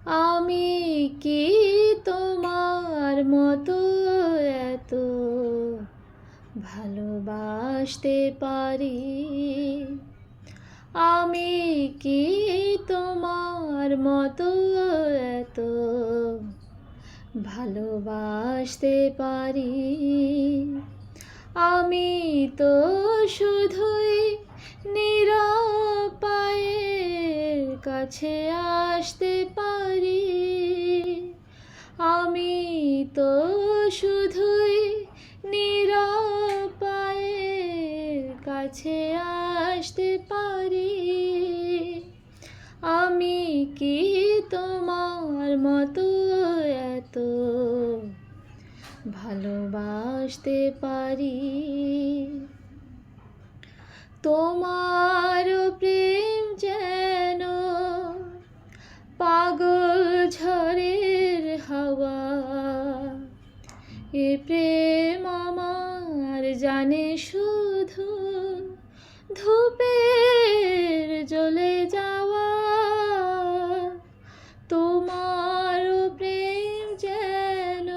আমি কি তোমার মতো এত ভালোবাসতে পারি? আমি কি তোমার মতো এত ভালোবাসতে পারি? আমি তো শুধুই নিরুপায়ের কাছে আসতে পারি। আমি তো শুধুই নিরুপায়ের কাছে আসতে পারি। আমি কি তোমার মতো এত ভালোবাসতে পারি? তোমার প্রেম যেন পাগল ঝড়ের হাওয়া, এ প্রেম আমার জানে শুধু ধূপের জ্বলে যাওয়া। তোমার প্রেম যেন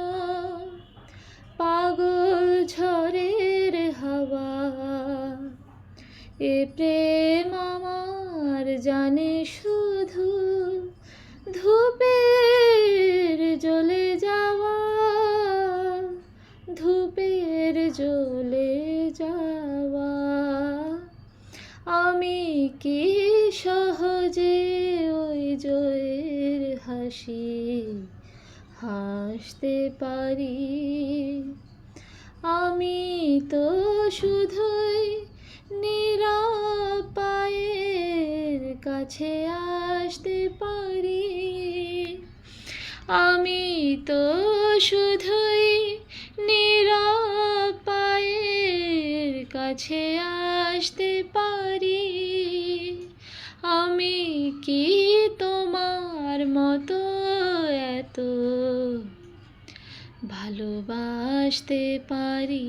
পাগল ঝড়ের হাওয়া, এ প্রেম আমার জানে শুধু ধূপের জ্বলে যাওয়া, ধূপের জ্বলে যাওয়া। আমি কি সহজে ওই জয়ের হাসি হাসতে পারি? আমি তো শুধুই নিরুপায়ের কাছে আসতে পারি। আমি তো শুধুই নিরুপায়ের কাছে আসতে পারি। আমি কি তোমার মতো এত ভালোবাসতে পারি?